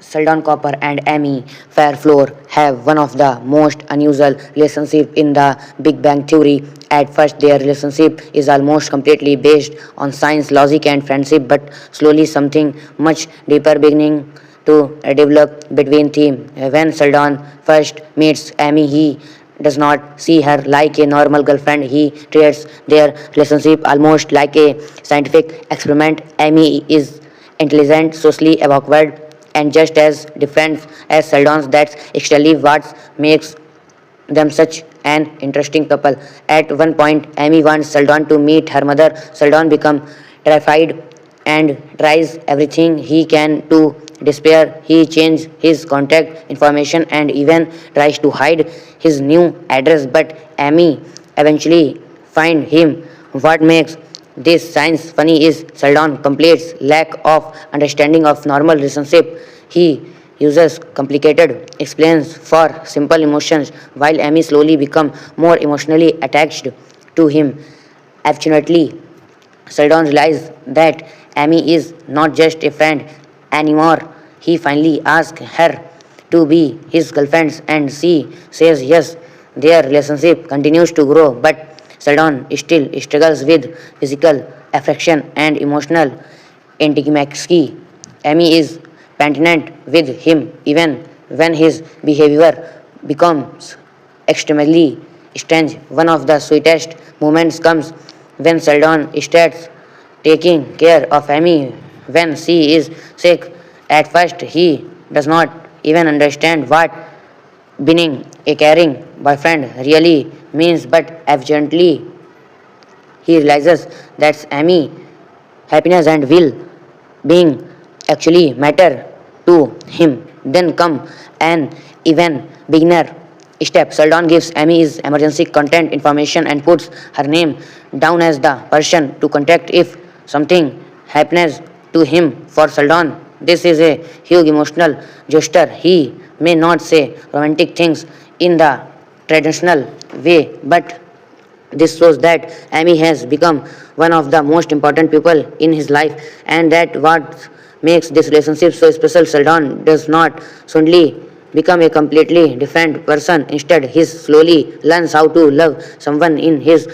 Sheldon Cooper and Amy Fairflower have one of the most unusual relationships in the Big Bang Theory. At first, their relationship is almost completely based on science, logic, and friendship, but slowly something much deeper beginning to develop between them. When Sheldon first meets Amy, he does not see her like a normal girlfriend. He treats their relationship almost like a scientific experiment. Amy is intelligent, socially awkward, and just as different as Sheldon's. That's actually what makes them such an interesting couple. At one point, Amy wants Sheldon to meet her mother. Sheldon becomes terrified and tries everything he can to despair. He changes his contact information and even tries to hide his new address, but Amy eventually finds him. What makes this science funny is Sheldon completes lack of understanding of normal relationship. He uses complicated explains for simple emotions while Amy slowly becomes more emotionally attached to him. Fortunately, Sheldon realizes that Amy is not just a friend anymore. He finally asks her to be his girlfriend and she says yes. Their relationship continues to grow, but Sheldon still struggles with physical affection and emotional intimacy. Amy is patient with him even when his behavior becomes extremely strange. One of the sweetest moments comes when Sheldon starts taking care of Amy when she is sick. At first, he does not even understand what being a caring boyfriend really means, but eventually he realizes that Amy happiness and will being actually matter to him. Then come an even beginner step. Sheldon gives Amy his emergency contact information and puts her name down as the person to contact if something happens to him. For Sheldon, this is a huge emotional gesture. He may not say romantic things in the traditional way, but this shows that Amy has become one of the most important people in his life, and that what makes this relationship so special. Sheldon does not suddenly become a completely different person. Instead, he slowly learns how to love someone in his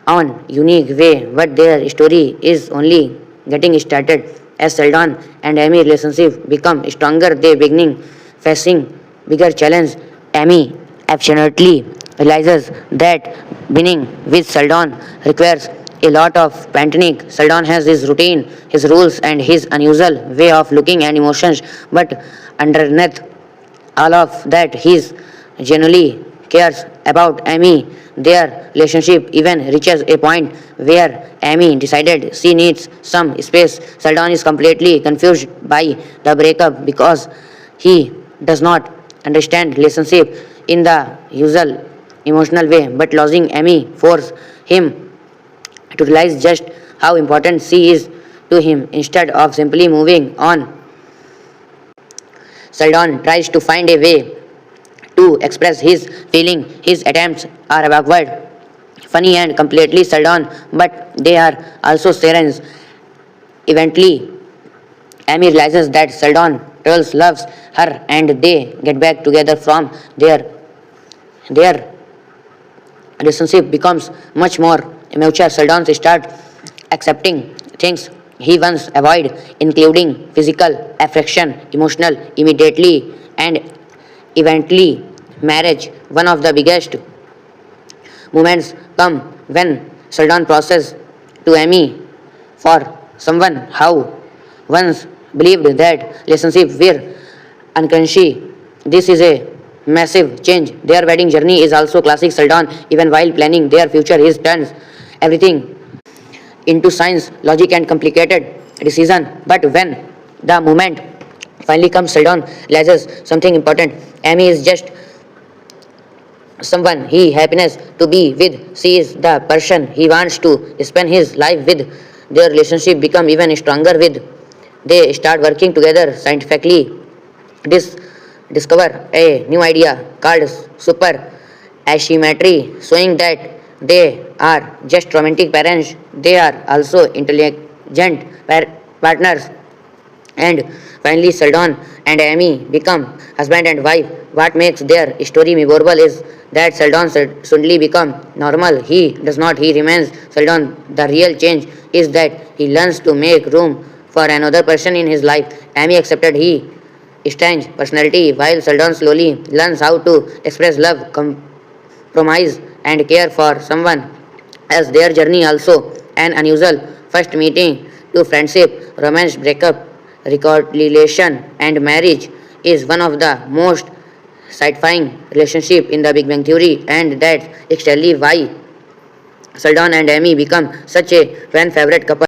own unique way. But their story is only getting started. As Sheldon and Amy relationship become stronger, they beginning facing bigger challenge. Amy absolutely realizes that winning with Sheldon requires a lot of planning. Sheldon has his routine, his rules, and his unusual way of looking at emotions, but underneath all of that, he genuinely cares about Amy. Their relationship even reaches a point where Amy decided she needs some space. Sheldon is completely confused by the breakup because he does not understand relationship in the usual emotional way, but losing Amy forces him to realize just how important she is to him. Instead of simply moving on, Sheldon tries to find a way to express his feeling. His attempts are backward, funny, and completely Sheldon, but they are also serene. Eventually, Amy realizes that Sheldon truly loves her, and they get back together. From their relationship becomes much more mature. Sheldon starts accepting things he once avoided, including physical affection, emotional immediately, and eventually marriage. One of the biggest moments come when Sheldon proposes to Amy. For someone who once believed that relationships were unconscious, this is a massive change. Their wedding journey is also classic. Sheldon, even while planning their future, he turns everything into science, logic, and complicated decision. But when the moment finally comes, Sheldon realizes something important. Amy is just someone he happens to be with. She is the person he wants to spend his life with. Their relationship become even stronger with they start working together scientifically. This discover a new idea called super asymmetry, showing that they are just romantic parents. They are also intelligent partners. And finally, Sheldon and Amy become husband and wife. What makes their story memorable is that Sheldon suddenly become normal. He does not. He remains Sheldon. The real change is that he learns to make room for another person in his life. Amy accepted he strange personality, while Sheldon slowly learns how to express love, compromise, and care for someone else. Their journey also an unusual first meeting to friendship, romance, breakup, reconciliation, and marriage is one of the most satisfying relationship in the Big Bang Theory, and that's exactly why Sheldon and Amy become such a fan favorite couple.